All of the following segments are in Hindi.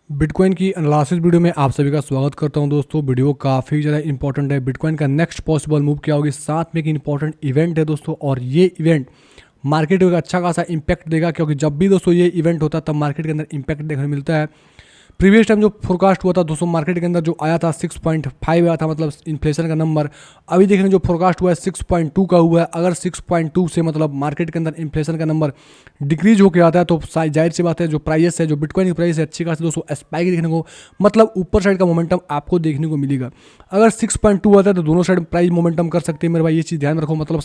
बिटकॉइन की एनालिसिस वीडियो में आप सभी का स्वागत करता हूं दोस्तों। वीडियो काफ़ी ज़्यादा इंपॉर्टेंट है। बिटकॉइन का नेक्स्ट पॉसिबल मूव क्या होगी, साथ में एक इंपॉर्टेंट इवेंट है दोस्तों, और ये इवेंट मार्केट को एक अच्छा खासा इंपैक्ट देगा, क्योंकि जब भी दोस्तों ये इवेंट होता है तब मार्केट के अंदर इंपैक्ट देखने को मिलता है। प्रीवियस टाइम जो फोरकास्ट हुआ था दोस्तों, मार्केट के अंदर जो आया था 6.5 आया था, मतलब इन्फ्लेशन का नंबर। अभी देखेंगे जो फोरकास्ट हुआ है 6.2 का हुआ है। अगर 6.2 से मतलब मार्केट के अंदर इन्फ्लेशन का नंबर डिक्रीज होकर आता है तो जाहिर सी बात है जो प्राइस है, जो बिटकॉइन की प्राइस है, अच्छी खासी दोस्तों स्पाइक देखने को, मतलब ऊपर साइड का मोमेंटम आपको देखने को मिलेगा। अगर 6.2 आता है तो दोनों साइड प्राइस मोमेंटम कर सकते हैं मेरे भाई, ये चीज़ ध्यान रखो। मतलब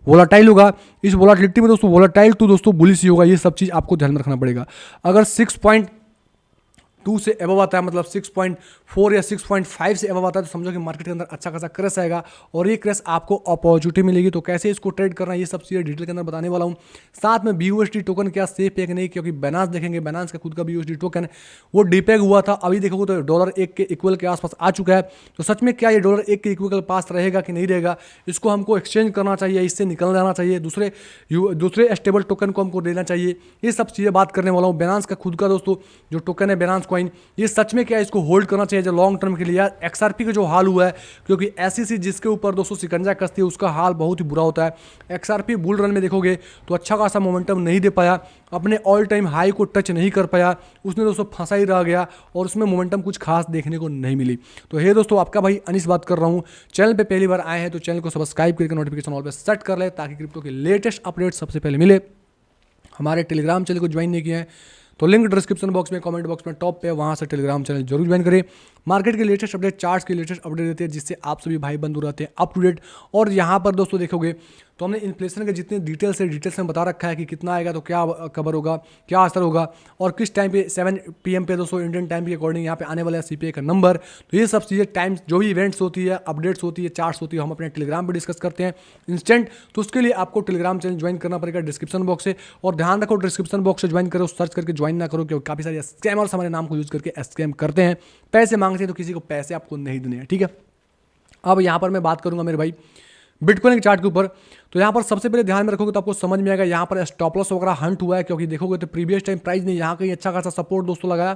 वोलाटाइल होगा, इस वोलाटिलिटी में दोस्तों वोलाटाइल तो दोस्तों बुलिश ही होगा, ये सब चीज़ आपको ध्यान में रखना पड़ेगा। अगर 6.2 से एबव आता है, मतलब 6.4 या 6.5 से एबव आता है, तो समझो कि मार्केट के अंदर अच्छा खासा क्रैश आएगा और ये क्रैश आपको अपॉर्चुनिटी मिलेगी। तो कैसे इसको ट्रेड करना है, ये सब चीज़ें डिटेल के अंदर बताने वाला हूँ। साथ में BUSD टोकन क्या सेफ है कि नहीं, क्योंकि बैलेंस देखेंगे, बैलेंस का खुद का BUSD टोकन वो डिपेग हुआ था, अभी देखोगे तो $1 के इक्वल के आसपास आ चुका है। तो सच में क्या ये $1 के इक्वल के पास रहेगा कि नहीं रहेगा, इसको हमको एक्सचेंज करना चाहिए, इससे निकल जाना चाहिए, दूसरे स्टेबल टोकन को हमको लेना चाहिए, ये सब चीज़ें बात करने वाला हूँ। बैलेंस का खुद का दोस्तों जो टोकन है बैलेंस कॉइन, ये सच में क्या है, इसको होल्ड करना चाहिए जो लॉन्ग टर्म के लिए। यार XRP का जो हाल हुआ है, क्योंकि SEC जिसके ऊपर दोस्तों शिकंजा कसती है उसका हाल बहुत ही बुरा होता है। XRP बुल रन में देखोगे तो अच्छा खासा मोमेंटम नहीं दे पाया, अपने ऑल टाइम हाई को टच नहीं कर पाया, उसने दोस्तों फंसा ही रह गया और उसमें मोमेंटम कुछ खास देखने को नहीं मिली। तो हे दोस्तों, आपका भाई अनिस बात कर रहा हूँ। चैनल पे पहली बार आए हैं तो चैनल को सब्सक्राइब करके नोटिफिकेशन ऑल पे सेट कर ले, ताकि क्रिप्टो के लेटेस्ट अपडेट सबसे पहले मिले। हमारे टेलीग्राम चैनल को ज्वाइन नहीं किया है तो लिंक डिस्क्रिप्शन बॉक्स में, कमेंट बॉक्स में टॉप पे, वहाँ से टेलीग्राम चैनल जरूर ज्वाइन करें। मार्केट के लेटेस्ट अपडेट, चार्ट्स के लेटेस्ट अपडेट देते हैं, जिससे आप सभी भाई बंधु रहते हैं अप टू डेट। और यहाँ पर दोस्तों देखोगे तो हमने इन्फ्लेशन के जितने डिटेल्स में बता रखा है कि कितना आएगा तो क्या कवर होगा, क्या असर होगा, और किस टाइम पे 7 PM पे दोस्तों इंडियन टाइम के अकॉर्डिंग यहाँ पे आने वाला है CPI का नंबर। तो ये सब चीज़ें टाइम जो भी इवेंट्स होती है, अपडेट्स होती है, चार्ट्स होती है, हम अपने टेलीग्राम पर डिस्कस करते हैं इंस्टेंट। तो उसके लिए आपको टेलीग्राम चैनल ज्वाइन करना पड़ेगा डिस्क्रिप्शन बॉक्स से। और ध्यान रखो, डिस्क्रिप्शन बॉक्स से ज्वाइन करो, सर्च करके ज्वाइन ना करो, क्योंकि काफ़ी सारे स्कैमर्स हमारे नाम को यूज़ करके स्कैम करते हैं, पैसे मांगते हैं, तो किसी को पैसे आपको नहीं देने हैं, ठीक है। अब यहाँ पर मैं बात करूँगा मेरे भाई बिटकॉइन के चार्ट के ऊपर। तो यहाँ पर सबसे पहले ध्यान में रखोगे तो आपको समझ में आएगा, यहाँ पर स्टॉप लॉस वगैरह हंट हुआ है, क्योंकि देखोगे तो प्रीवियस टाइम प्राइस ने यहाँ कहीं अच्छा खासा सपोर्ट दोस्तों लगाया,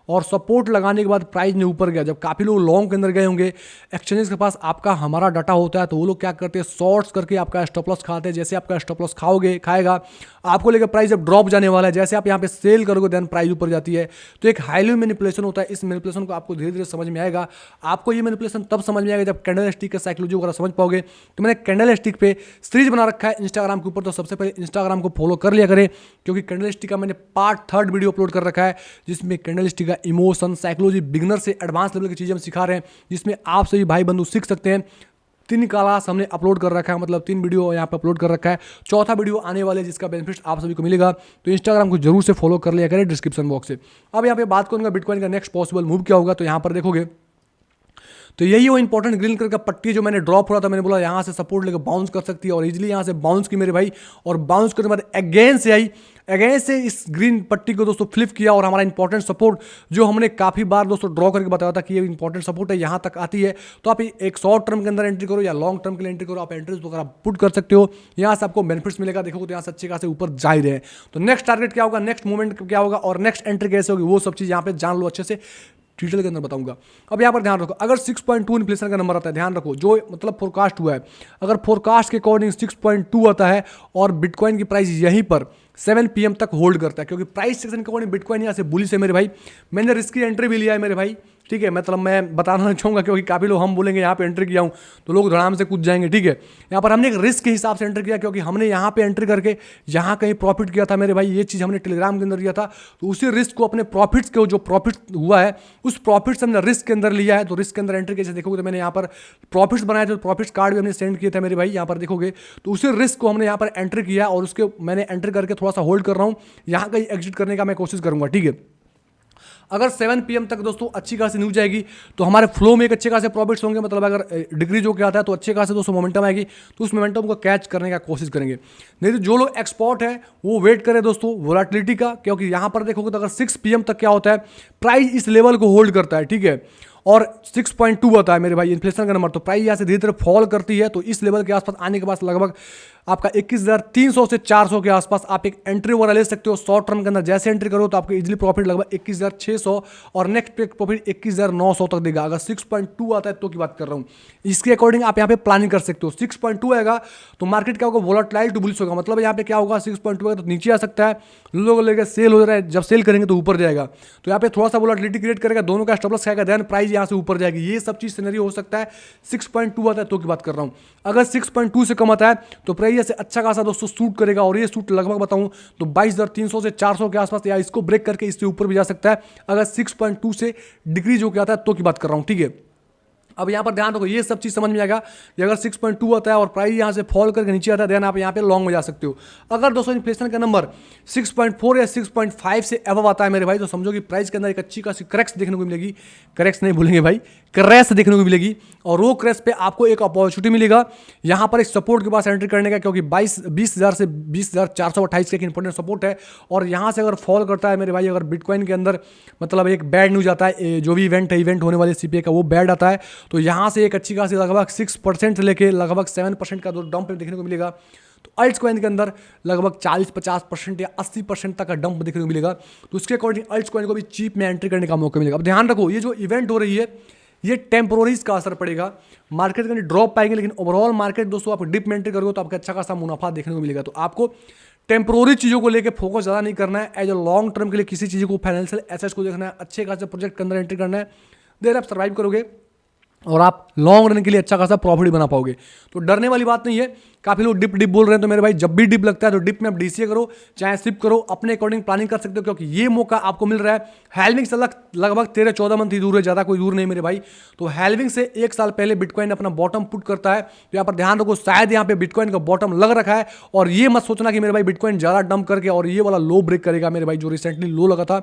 और सपोर्ट लगाने के बाद प्राइस ने ऊपर गया। जब काफ़ी लोग लॉन्ग के अंदर गए होंगे, एक्सचेंजेस के पास आपका हमारा डाटा होता है, तो वो लोग क्या करते हैं, शॉर्ट्स करके आपका स्टॉप लॉस खाते हैं। जैसे आपका स्टॉप लॉस खाएगा, आपको लेकर प्राइस जब ड्रॉप जाने वाला है, जैसे आप यहाँ पे सेल करोगे देन प्राइस ऊपर जाती है। तो एक हाईली मैनिपुलेशन होता है। इस मैनिपुलेशन को आपको धीरे धीरे समझ में आएगा। आपको ये मैनिपुलेशन तब समझ में आएगा जब कैंडल स्टिक का साइकोलॉजी वगैरह समझ पाओगे। तो मैंने कैंडल स्टिक पे सीरीज बना रखा है इंस्टाग्राम के ऊपर, तो सबसे पहले इंस्टाग्राम को फॉलो कर लिया करें, क्योंकि कैंडल स्टिक का मैंने पार्ट 3 वीडियो अपलोड कर रखा है, जिसमें कैंडल स्टिक का इमोशन, साइकोलॉजी, बिगनर से एडवांस लेवल की चीज़ें हम सिखा रहे हैं, जिसमें आप सभी भाई बंधु सीख सकते हैं। 3 क्लास हमने अपलोड कर रखा है, मतलब 3 वीडियो यहाँ पे अपलोड कर रखा है, चौथा वीडियो आने वाले जिसका बेनिफिट आप सभी को मिलेगा। तो इंस्टाग्राम को जरूर से फॉलो कर लिया करें डिस्क्रिप्शन बॉक्स से। अब यहाँ पे बात करूँगा बिटकॉइन का नेक्स्ट पॉसिबल मूव क्या होगा। तो यहाँ पर देखोगे तो यही वो इंपॉर्टेंट ग्रीन कलर का पट्टी जो मैंने ड्रॉप हो रहा था, मैंने बोला यहाँ से सपोर्ट लेकर बाउंस कर सकती है, और इजीली यहाँ से बाउंस की मेरे भाई, और बाउंस करने के बाद अगेन से आई, अगेन से इस ग्रीन पट्टी को दोस्तों फ्लिप किया, और हमारा इंपॉर्टेंट सपोर्ट जो हमने काफ़ी बार दोस्तों ड्रॉ करके बताया था कि ये इंपॉर्टेंट सपोर्ट है, यहाँ तक आती है। तो आप एक शॉर्ट टर्म के अंदर एंट्री करो या लॉन्ग टर्म के लिए एंट्री करो, आप एंट्रीज वगैरह पुट कर सकते हो, यहाँ से आपको बेनिफिट्स मिलेगा। देखोगे तो यहाँ से अच्छे खासे ऊपर जा ही रहे। तो नेक्स्ट टारगेट क्या होगा, नेक्स्ट मूवमेंट क्या होगा, और नेक्स्ट एंट्री कैसे होगी, वो सब चीज़ यहाँ पे जान लो अच्छे से, डिटेल के अंदर बताऊंगा। अब यहाँ पर ध्यान रखो, अगर 6.2 इन्फ्लेशन का नंबर आता है, ध्यान रखो जो मतलब फोरकास्ट हुआ है, अगर फोरकास्ट के अकॉर्डिंग 6.2 आता है और बिटकॉइन की प्राइस यहीं पर 7 PM तक होल्ड करता है, क्योंकि प्राइस सेक्शन के अकॉर्डिंग बिटकॉइन यहाँ से बुलिश है मेरे भाई। मैंने रिस्की एंट्री भी लिया है मेरे भाई, ठीक है, मतलब मैं बताना चाहूँगा, क्योंकि काफ़ी लोग हम बोलेंगे यहाँ पे एंट्री किया हूँ तो लोग धड़ाम से कूद जाएंगे, ठीक है। यहाँ पर हमने एक रिस्क के हिसाब से एंट्री किया, क्योंकि हमने यहाँ पे एंट्री करके यहाँ कहीं प्रॉफिट किया था मेरे भाई, ये चीज़ हमने टेलीग्राम के अंदर दिया था। तो उसी रिस्क को अपने प्रॉफिट्स के जो प्रॉफिट हुआ है उस प्रॉफिट से हमने रिस्क के अंदर लिया है। तो रिस्क के अंदर एंट्री कैसे देखोगे, तो मैंने यहाँ पर प्रॉफिट्स बनाए थे, प्रॉफिट्स कार्ड भी हमने सेंड किए थे मेरे भाई, यहाँ पर देखोगे तो उसी रिस्क को हमने यहाँ पर एंट्री किया, और उसके मैंने एंट्री करके थोड़ा सा होल्ड कर रहा हूँ, यहाँ कहीं एग्जिट करने का मैं कोशिश करूँगा, ठीक है। अगर 7 PM तक दोस्तों अच्छी खासी न्यूज आएगी तो हमारे फ्लो में एक अच्छे खासे प्रॉफिट्स होंगे, मतलब अगर डिक्रीज होकर आता है तो अच्छे खासे दोस्तों मोमेंटम आएगी, तो उस मोमेंटम को कैच करने का कोशिश करेंगे। नहीं तो जो लोग एक्सपोर्ट है वो वेट करें दोस्तों वोलेटिलिटी का, क्योंकि यहाँ पर देखोगे तो अगर 6 PM तक क्या होता है, प्राइस इस लेवल को होल्ड करता है, ठीक है, और 6.2 आता है मेरे भाई इन्फ्लेशन का नंबर, तो प्राइस यहाँ से धीरे धीरे फॉल करती है। तो इस लेवल के आसपास आने के बाद लगभग आपका 21,300 से 400 के आसपास आप एक एंट्री वगैरह ले सकते हो शॉर्ट टर्म के अंदर। जैसे एंट्री करो तो आपको इजीली प्रॉफिट लगभग 21,600 और नेक्स्ट पे प्रॉफिट 21,900 तक देगा। अगर 6.2 आता है तो की बात कर रहा हूँ, इसके अकॉर्डिंग आप यहाँ पे प्लानिंग कर सकते हो। 6.2 आएगा तो मार्केट क्या होगा, वोलेटाइल टू बुलिश होगा। मतलब यहाँ पे क्या होगा, 6.2 आएगा तो नीचे आ सकता है, लोगों लेकर सेल हो रहा है, जब सेल करेंगे तो ऊपर जाएगा, तो यहाँ पे थोड़ा सा वोलेटिलिटी क्रिएट करेगा, दोनों का स्टॉप लॉस खाएगा, देन प्राइस यहाँ से ऊपर जाएगी। ये सब चीज सिनेरियो हो सकता है। 6.2 आता है तो की बात कर रहा हूँ। अगर 6.2 से कम आता है तो प्राइस से अच्छा खासा दोस्तों सूट करेगा, और ये सूट लगभग बताऊं तो 22,300 से 400 के आसपास या इसको ब्रेक करके इससे ऊपर भी जा सकता है, अगर 6.2 से डिक्रीज होकर आता है तो की बात कर रहा हूं। ठीक है, अब यहाँ पर ध्यान रखो, ये सब चीज समझ में आएगा कि अगर 6.2 आता है और प्राइस यहाँ से फॉल करके नीचे आता है, देन आप यहाँ पे लॉन्ग में जा सकते हो। अगर दोस्तों इन्फ्लेशन का नंबर 6.4 या 6.5 से अबव आता है मेरे भाई, तो समझो कि प्राइस के अंदर एक अच्छी खासी क्रैक्स देखने को मिलेगी। क्रैक्स नहीं भूलेंगे भाई, क्रैश देखने को मिलेगी, और वो क्रैश पे आपको एक अपॉर्चुनिटी मिलेगा यहाँ पर एक सपोर्ट के पास एंट्री करने का, क्योंकि 20,000 से 20,428 का एक इंपॉर्टेंट सपोर्ट है। और यहाँ से अगर फॉल करता है मेरे भाई, अगर बिटकॉइन के अंदर मतलब एक बैड न्यूज आता है, जो भी इवेंट होने वाले सीपीए का वो बैड आता है, तो यहाँ से एक अच्छी खासी लगभग 6% से लेके लगभग 7% का डंप देखने को मिलेगा। तो अल्ट्स कॉइन के अंदर लगभग 40-50% या 80% तक का डंप देखने को मिलेगा। तो उसके अकॉर्डिंग अल्ट्स कॉइन को भी चीप में एंट्री करने का मौका मिलेगा। अब ध्यान रखो, ये जो इवेंट हो रही है ये टेम्पोररीज का असर पड़ेगा, मार्केट के अंदर ड्रॉप पाएंगे, लेकिन ओवरऑल मार्केट दोस्तों आप डिप में एंट्री करोगे तो आपको अच्छा खासा मुनाफा देखने को मिलेगा। तो आपको टेम्पोररी चीज़ों को लेकर फोकस ज़्यादा नहीं करना है, एज अ लॉन्ग टर्म के लिए किसी चीज़ को फाइनेंशियल एसेट्स को देखना है, अच्छे खासे प्रोजेक्ट के अंदर एंट्री करना है, देर आप सर्वाइव करोगे और आप लॉन्ग रन के लिए अच्छा खासा प्रॉफिट बना पाओगे। तो डरने वाली बात नहीं है। काफी लोग डिप बोल रहे हैं, तो मेरे भाई जब भी डिप लगता है तो डिप में आप डीसीए करो चाहे सिप करो, अपने अकॉर्डिंग प्लानिंग कर सकते हो, क्योंकि ये मौका आपको मिल रहा है। हेल्विंग से लगभग 13-14 मंथ ही दूर है, ज्यादा कोई दूर नहीं मेरे भाई। तो हेल्विंग से 1 साल पहले बिटकॉइन अपना बॉटम पुट करता है, तो यहाँ पर ध्यान रखो, शायद यहाँ पे बिटकॉइन का बॉटम लग रखा है। और ये मत सोचना कि मेरे भाई बिटकॉइन ज्यादा डंप करके और ये वाला लो ब्रेक करेगा मेरे भाई, जो रिसेंटली लो लगा था,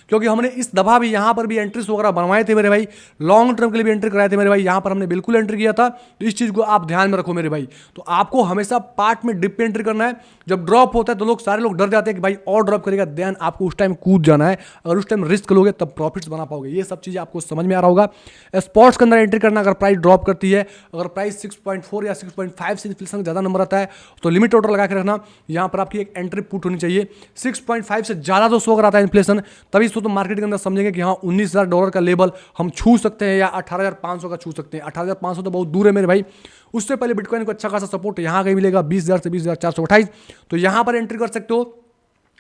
क्योंकि हमने इस दफा भी यहाँ पर भी एंट्रीज वगैरह बनवाए थे मेरे भाई, लॉन्ग टर्म के लिए भी एंट्री कराए थे मेरे भाई, यहाँ पर हमने बिल्कुल एंट्री किया था। तो इस चीज को आप ध्यान में रखो मेरे भाई। तो आपको हमेशा पार्ट में डिप पे एंट्री करना है। जब ड्रॉप होता है तो सारे लोग डर जाते हैं कि भाई और ड्रॉप करेगा, देन आपको उस टाइम कूद जाना है। अगर उस टाइम रिस्क लोगे तब प्रॉफिट्स बना पाओगे। ये सब चीजें आपको समझ में आ रहा होगा। स्पॉट्स के अंदर एंट्री करना, अगर प्राइस ड्रॉप करती है, अगर प्राइस 6.4 या 6.5 से इन्फ्लेशन ज्यादा नंबर आता है तो लिमिट ऑर्डर लगा के रखना, यहाँ पर आपकी एक एंट्री पुट होनी चाहिए। 6.5 से ज्यादा दोस्तों अगर आता है इन्फ्लेशन, तभी तो मार्केट के अंदर समझेंगे कि हाँ $19,000 का लेवल हम छू सकते हैं या 18,500 का छू सकते हैं। 18,500 तो बहुत दूर है मेरे भाई। उससे पहले बिटकॉइन को अच्छा खासा सपोर्ट यहाँ कहीं मिलेगा 20,000 से 20,428, तो यहाँ पर एंट्री कर सकते हो।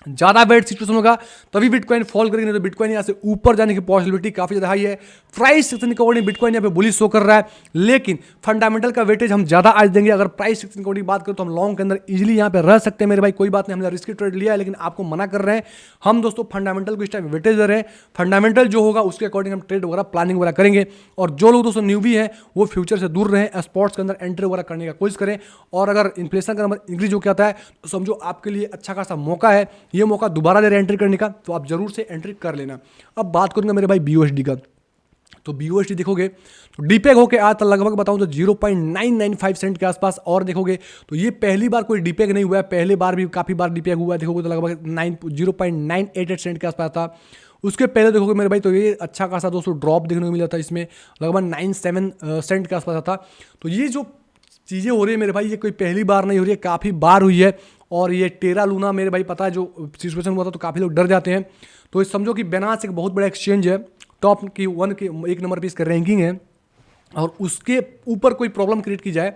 ज्यादा बेड सिचुएशन होगा तभी बिटकॉइन फॉल करेगी, नहीं तो बिटकॉइन यहाँ से ऊपर जाने की पॉसिबिलिटी काफी ज्यादा हाई है। प्राइस सेक्शन के अकॉर्डिंग बिटकॉइन यहाँ पे बुलिश शो कर रहा है, लेकिन फंडामेंटल का वेटेज हम ज्यादा आज देंगे। अगर प्राइस सेक्शन के अकॉर्डिंग बात करें तो हम लॉन्ग के अंदर इजीली यहाँ पे रह सकते हैं मेरे भाई, कोई बात नहीं। हमने रिस्की ट्रेड लिया है, लेकिन आपको मना कर रहे हैं हम दोस्तों, फंडामेंटल को इस टाइम वेटेज दे रहे हैं। फंडामेंटल जो होगा उसके अकॉर्डिंग हम ट्रेड वगैरह प्लानिंग वगैरह करेंगे। और जो लोग दोस्तों न्यूबी है वो फ्यूचर से दूर रहें, स्पॉट्स के अंदर एंट्री वगैरह करने का कोशिश करें। और अगर इन्फ्लेशन का नंबर इंक्रीज होकर आता है तो समझो आपके लिए अच्छा खासा मौका है, ये मौका दोबारा एंट्री करने का, तो आप जरूर से एंट्री कर लेना। अब बात करूंगा मेरे भाई बीयूएसडी का। तो बीयूएसडी देखोगे तो डीपेग होके आज तक लगभग बताऊं तो 0.995 सेंट के आसपास, और देखोगे तो ये पहली बार कोई डीपेग नहीं हुआ है, पहले बार भी काफी बार डीपेग हुआ है। देखोगे तो लगभग 0.988 सेंट के आसपास था। उसके पहले देखोगे मेरे भाई तो ये अच्छा खासा दोस्तों ड्रॉप देखने को मिला था, इसमें लगभग 97 सेंट के आसपास था। तो ये जो चीज़ें हो रही है मेरे भाई, ये कोई पहली बार नहीं हो रही है, काफ़ी बार हुई है। और ये टेरा लूना मेरे भाई पता है जो सिचुएशन हुआ था तो काफ़ी लोग डर जाते हैं। तो समझो कि बेनास एक बहुत बड़ा एक्सचेंज है, टॉप की 1 नंबर पे इसका रैंकिंग है, और उसके ऊपर कोई प्रॉब्लम क्रिएट की जाए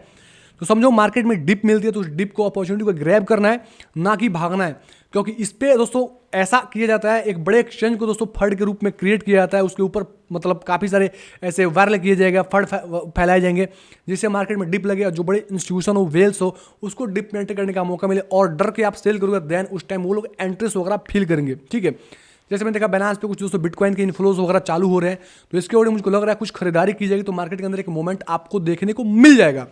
तो समझो मार्केट में डिप मिलती है तो उस डिप को अपॉर्चुनिटी को ग्रैब करना है, ना कि भागना है। क्योंकि इस पे दोस्तों ऐसा किया जाता है, एक बड़े एक्सचेंज को दोस्तों फंड के रूप में क्रिएट किया जाता है, उसके ऊपर मतलब काफ़ी सारे ऐसे वायरल किए जाएगा, फंड फैलाए जाएंगे जिससे मार्केट में डिप लगे और जो बड़े इंस्टीट्यूशन हो, वेल्स हो, उसको डिप में एंटर करने का मौका मिले, और डर के आप सेल करोगे देन उस टाइम वो लोग एंट्रेस वगैरह फील करेंगे। ठीक है, जैसे मैंने देखा बैलेंस पे कुछ दोस्तों बिटकॉइन के इन्फ्लोज वगैरह चालू हो रहे हैं, तो इसके ओर मुझको लग रहा है कुछ खरीदारी की जाएगी तो मार्केट के अंदर एक मोमेंट आपको देखने को मिल जाएगा।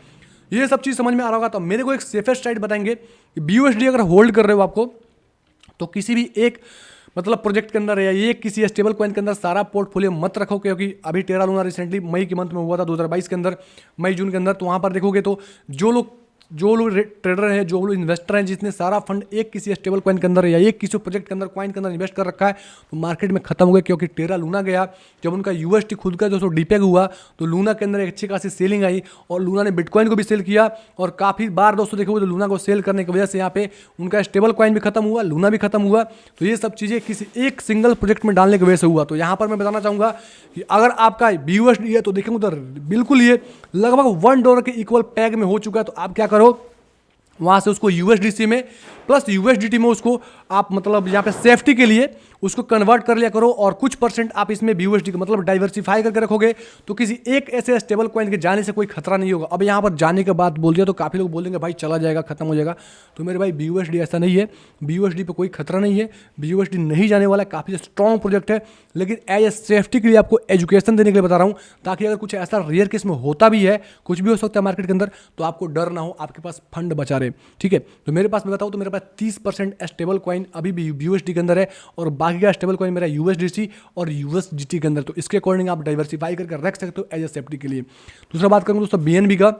ये सब चीज़ समझ में आ रहा होगा। तो मेरे को एक सेफेस्ट साइड बताएंगे कि बीयूएसडी अगर होल्ड कर रहे हो आपको, तो किसी भी एक मतलब प्रोजेक्ट के अंदर या ये किसी स्टेबल कॉइन के अंदर सारा पोर्टफोलियो मत रखो, क्योंकि अभी टेरा लूना रिसेंटली मई के मंथ में हुआ था 2022 के अंदर, मई जून के अंदर। तो वहाँ पर देखोगे तो जो लोग जो लोग ट्रेडर हैं, जो लोग इन्वेस्टर हैं, जिसने सारा फंड एक किसी स्टेबल कॉइन के अंदर या एक किसी प्रोजेक्ट के अंदर कॉइन के अंदर इन्वेस्ट कर रखा है, तो मार्केट में खत्म हो गया। क्योंकि टेरा लूना गया, जब उनका यूएसटी खुद का दोस्तों डिपेग हुआ तो लूना के अंदर एक अच्छी खासी सेलिंग आई और लूना ने बिटकॉइन को भी सेल किया। और काफ़ी बार दोस्तों देखोगे तो लूना को सेल करने की वजह से यहाँ पे उनका स्टेबल कॉइन भी खत्म हुआ, लूना भी खत्म हुआ। तो ये सब चीज़ें किसी एक सिंगल प्रोजेक्ट में डालने की वजह से हुआ। तो यहाँ पर मैं बताना चाहूँगा कि अगर आपका BUSD है तो देखेंगे तो बिल्कुल ये लगभग $1 के इक्वल पैग में हो चुका है। तो आप क्या करो, वहाँ से उसको USDC में प्लस USDT में उसको आप मतलब यहाँ पे सेफ्टी के लिए उसको कन्वर्ट कर लिया करो और कुछ % आप इसमें BUSD का मतलब डाइवर्सिफाई करके रखोगे तो किसी एक ऐसे स्टेबल कॉइन के जाने से कोई खतरा नहीं होगा। अब यहाँ पर जाने के बाद बोल दिया तो काफ़ी लोग बोलेंगे भाई चला जाएगा, खत्म हो जाएगा। तो मेरे भाई BUSD ऐसा नहीं है, BUSD पे कोई खतरा नहीं है, BUSD नहीं जाने वाला, काफ़ी स्ट्रॉन्ग प्रोजेक्ट है। लेकिन एज ए सेफ्टी के लिए आपको एजुकेशन देने के लिए बता रहा हूँ, ताकि अगर कुछ ऐसा रेयर केस में होता भी है, कुछ भी हो सकता है मार्केट के अंदर, तो आपको डर ना हो, आपके पास फंड बचा रहे। ठीक है, तो मेरे पास मैं बताऊँ तो मेरे पास 30% स्टेबल कॉइन अभी भी BUSD के अंदर है और बाकी का स्टेबल कॉइन मेरा USDC और USDT के अंदर। तो इसके अकॉर्डिंग आप डाइवर्सिफाई करके रख सकते हो एज ए सेफ्टी के लिए। दूसरा बात करूँ दोस्तों BNB का,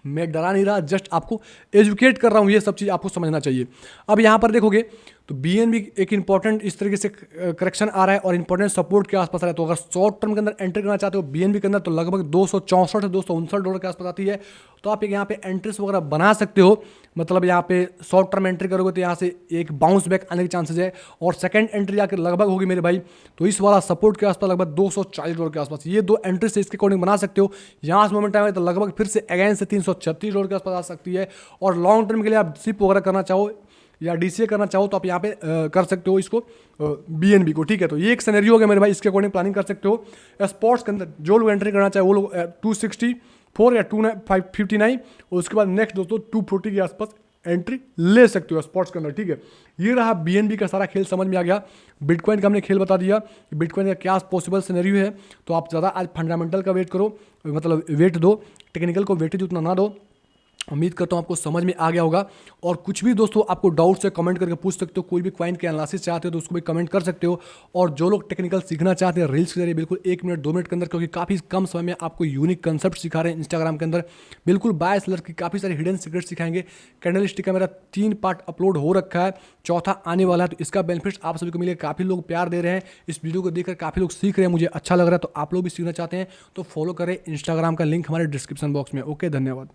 मैं डरा नहीं रहा, जस्ट आपको एजुकेट कर रहा हूँ, ये सब चीज़ आपको समझना चाहिए। अब यहाँ पर देखोगे तो BNB एक इंपॉर्टेंट इस तरीके से करेक्शन आ रहा है और इंपॉर्टेंट सपोर्ट के आसपास आ रहा है। तो अगर शॉर्ट टर्म के अंदर एंट्री करना चाहते हो BNB के अंदर तो लगभग 264 से $259 के आसपास आती है। तो आप यहाँ पे एंट्रीज वगैरह बना सकते हो। मतलब यहाँ पे शॉर्ट टर्म एंट्री करोगे तो यहाँ से एक बाउंस बैक आने के चांसेस है और सेकंड एंट्री आकर लगभग होगी मेरे भाई तो इस वाला सपोर्ट के आसपास लगभग $240 के आसपास। ये दो एंट्री से इसके अकॉर्डिंग बना सकते हो। यहाँ से मोमेंट आए तो लगभग फिर से अगेन से $336 के आसपास आ सकती है। और लॉन्ग टर्म के लिए आप सिप वगैरह करना चाहो या DCA करना चाहो तो आप यहाँ पे कर सकते हो इसको BNB को। ठीक है, तो ये एक सिनेरियो हो गया मेरे भाई, इसके अकॉर्डिंग प्लानिंग कर सकते हो। स्पॉट्स के अंदर जो लोग एंट्री करना चाहे वो लोग 264 या 259 और उसके बाद नेक्स्ट दोस्तों 240 के आसपास एंट्री ले सकते हो स्पॉट्स के अंदर। ठीक है, ये रहा BNB का सारा खेल, समझ में आ गया। बिटकॉइन का हमने खेल बता दिया कि बिटकॉइन का क्या पॉसिबल सिनेरियो है। तो आप ज़्यादा आज फंडामेंटल का वेट करो, मतलब वेट दो, टेक्निकल को वेटेज उतना ना दो। उम्मीद करता हूँ आपको समझ में आ गया होगा। और कुछ भी दोस्तों आपको डाउट से कमेंट करके पूछ सकते हो, कोई भी कॉइन के एनालिसिस चाहते हो तो उसको भी कमेंट कर सकते हो। और जो लोग टेक्निकल सीखना चाहते हैं रील्स के जरिए बिल्कुल 1 मिनट 2 मिनट के अंदर, क्योंकि काफ़ी कम समय में आपको यूनिक कंसेप्ट सिखा रहे हैं इंस्टाग्राम के अंदर, बिल्कुल बाय सेलर की काफ़ी सारी हिडन सीक्रेट सिखाएंगे। कैंडलस्टिक का मेरा 3 पार्ट अपलोड हो रखा है, चौथा आने वाला है। तो इसका बेनिफिट्स आप सभी को मिलेगा। काफ़ी लोग प्यार दे रहे हैं, इस वीडियो को देखकर काफ़ी लोग सीख रहे हैं, मुझे अच्छा लग रहा है। तो आप लोग भी सीखना चाहते हैं तो फॉलो करें, इंस्टाग्राम का लिंक हमारे डिस्क्रिप्शन बॉक्स में। ओके, धन्यवाद।